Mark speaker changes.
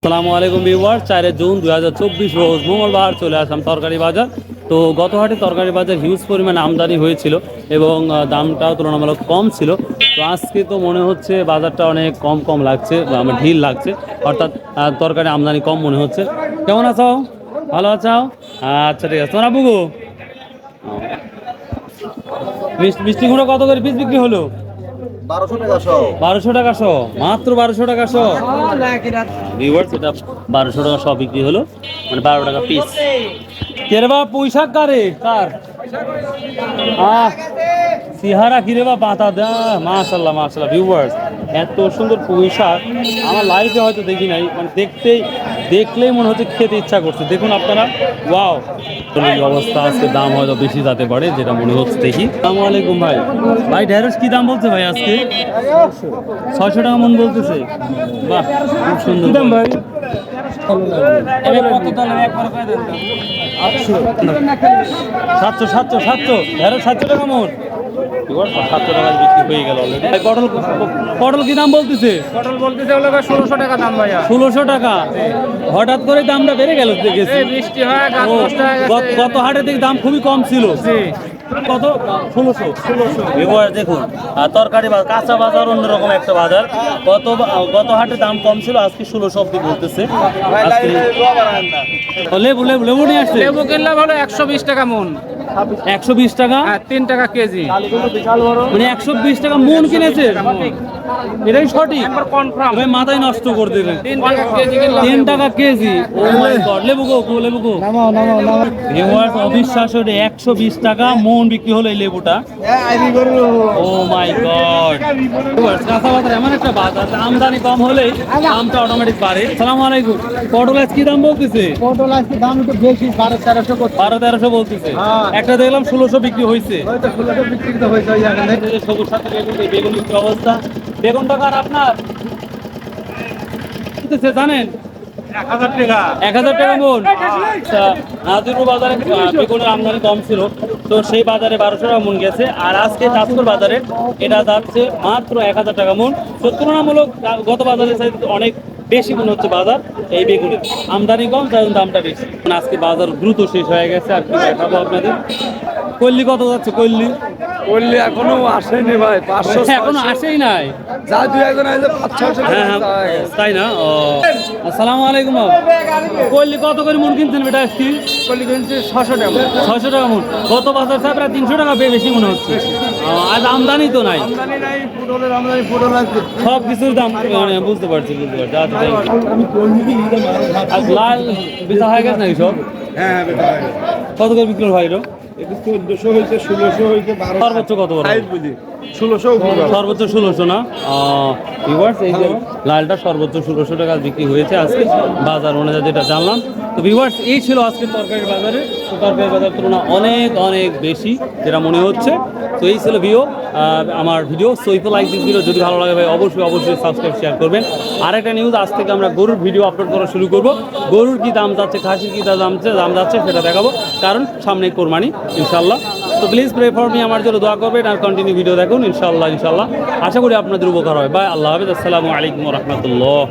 Speaker 1: আসসালামু আলাইকুম viewers, 4 June 2024 রোজ মঙ্গলবার চলে আসলাম তরকারি বাজার। তো গত হাটে তরকারি বাজার হিউজ পরিমাণে আমদানি হয়েছিল এবং দামটাও তুলনামূলক কম ছিল। তো আজকে তো মনে হচ্ছে বাজারটা অনেক কম লাগছে বা আমার ঢিল লাগছে, অর্থাৎ তরকারি আমদানি কম মনে হচ্ছে। কেমন আছো? ভালো আছো? আচ্ছা ঠিক আছে। তোমরা বুগো মিষ্টি কুমড়ো কত করে পিস বিক্রি হলো? 1200 টাকা শো, মাত্র 1200 টাকা শো। ভিউয়ার্স, এটা 1200 টাকা শো বিক্রি হলো, মানে 12 টাকা পিস। কে রে বা পুঁইশাক কারে কার সিহারা কিরে বা পাতা দা, মাশাল্লাহ মাশাল্লাহ। ভিউয়ার্স, এত সুন্দর পুঁইশাক আমার লাইফে হয়তো দেখি নাই, মানে দেখলেই মনে হচ্ছে খেতে ইচ্ছা করছে। দেখুন আপনারা, ওয়াও অবস্থা। আজকে দাম হয়তো বেশি যেতে পারে, যেটা মনে হচ্ছে। দেখি। আসসালামু আলাইকুম ভাই। ভাই ঢেঁড়স কি দাম বলছে ভাই আজকে? 600 টাকা মন বলতেছে। বাহ, খুব সুন্দর দাম ভাই। সাতশো ঢেঁড়স 700 টাকা মন। 700 টাকা বিক্রি হয়ে গেল অলরেডি। পটল কি দাম বলতেছে?
Speaker 2: পটল বলতেছে 1600 টাকা দাম ভাইয়া।
Speaker 1: 1600 টাকা। হঠাৎ করে দামটা বেড়ে গেল দেখেছি।
Speaker 2: বৃষ্টি হয়, গাছ নষ্ট হয়ে গেছে।
Speaker 1: গত হাটে দেখি দাম খুবই কম ছিল। কত? 1600। এবার দেখুন, তরকারি বাজার, কাঁচা বাজার অন্যরকম একটা বাজার। গত হাটে দাম কম ছিল, আজকে 1600 অব্দি বলতেছে। লেবু লেবু লেবু নিয়ে আসছে।
Speaker 2: লেবু কিনলাম হলো 120 টাকা মন।
Speaker 1: 120 টাকা?
Speaker 2: 3 টাকা কেজি।
Speaker 1: মানে 120 টাকা মন কিনেছে? এটাই সঠিক?
Speaker 2: কনফার্ম।
Speaker 1: তুমি মাথায় নষ্ট করে দিলেন।
Speaker 2: 3 টাকা কেজি কিনলাম।
Speaker 1: 3 টাকা কেজি। ও মাই গড। লেবু গো, লেবু গো। ভিউয়ার্স, অবিশ্বাস্য, 120 টাকা মন বিক্রি হলো এই লেবুটা। ও মাই গড। ভিউয়ার্স, কাঁচা বাজার এমন একটা বাজার, আমদানি কম হলেই দামটা অটোমেটিক বাড়ে। আসসালামু আলাইকুম। পটল আজ কি দাম বলতেছে?
Speaker 3: পটল আজকে দাম একটু বেশি, 1200-1300 করছে।
Speaker 1: 1200-1300 বলতেছে। একটা দেখলাম 1600 বিক্রি হয়েছে।
Speaker 3: হয়তো 1600 বিক্রি তো হয়েছে ওই এখানে।
Speaker 1: সবুজ সাথে বেগুন কি অবস্থা? বেগুন টাকার আপনার জানেন?
Speaker 2: 1000 টাকা।
Speaker 1: 1000 টাকা মন। আচ্ছা, নাজিরপুর বাজারে বেগুনের আমদানি কম ছিল, তো সেই বাজারে 1200 টাকা মন গেছে। আর আজকে চাঁদপুর বাজারে এটা যাচ্ছে মাত্র 1000 টাকা মন। তো তুলনামূলক গত বাজারের চাইতে অনেক বেশি মনে হচ্ছে বাজার এই বেগুনের। আমদানি কম, তাই দামটা বেশি। আজকে বাজার দ্রুত শেষ হয়ে গেছে। আর কি দেখাবো আপনাদের। কল্লি কত যাচ্ছে? কল্লি
Speaker 3: বললি এখনো আসেনি ভাই, 500
Speaker 1: এখনো আসেই নাই।
Speaker 3: যা দুই একজন আসলে 500-600
Speaker 1: হ্যাঁ হ্যাঁ, তাই না? ও, আসসালামু আলাইকুম। কল্লি কত করে মন কিনছেন বেটা আজকে?
Speaker 3: বললি কিনছি 600 টাকা।
Speaker 1: 600 টাকা মন। গত বাজার সাহেব প্রায় 300 টাকা বেশি মনে হচ্ছে। আজ আমদানি তো নাই,
Speaker 3: আমদানি নাই, পটলের আমদানি, পটল আছে।
Speaker 1: সব কিছুর দাম মানে বুঝতে পারছি। আচ্ছা, thank you। আর লাল বেচা হয়ে গেছে নাকি সব?
Speaker 3: হ্যাঁ হ্যাঁ,
Speaker 1: কত করে বিক্রি হয় এটা?
Speaker 3: 1400 হয়েছে, 1600 হয়েছে, 1200।
Speaker 1: সর্বোচ্চ কত বড়?
Speaker 3: 1600
Speaker 1: সর্বোচ্চ 1600 না? ভিউয়ার্স, এই যে লালটা সর্বোচ্চ 1600 টাকা বিক্রি হয়েছে আজকে বাজার অনুযায়ী, যেটা জানলাম। তো ভিউয়ার্স, এই ছিল আজকে তরকারি বাজারে। তো তরকারি বাজার তুলনা অনেক বেশি, যেটা মনে হচ্ছে। তো এই ছিল আমার video. So if you like this video, যদি ভালো লাগে ভাই অবশ্যই সাবস্ক্রাইব শেয়ার করবেন। আরেকটা নিউজ, আজ থেকে আমরা গরুর ভিডিও আপলোড করা শুরু করব। গরুর কি দাম যাচ্ছে, খাসির কি দাম যাচ্ছে সেটা দেখাবো, কারণ সামনে কোরবানি ইনশাল্লাহ। তো প্লিজ প্রে ফর মি, আমার জন্য দোয়া করবেন আর কন্টিনিউ ভিডিও দেখুন ইনশাল্লাহ। আশা করি আপনাদের উপকার হয়। বাই, আল্লাহ হাফেজ। আসসালামু আলাইকুম ওয়া রাহমাতুল্লাহ।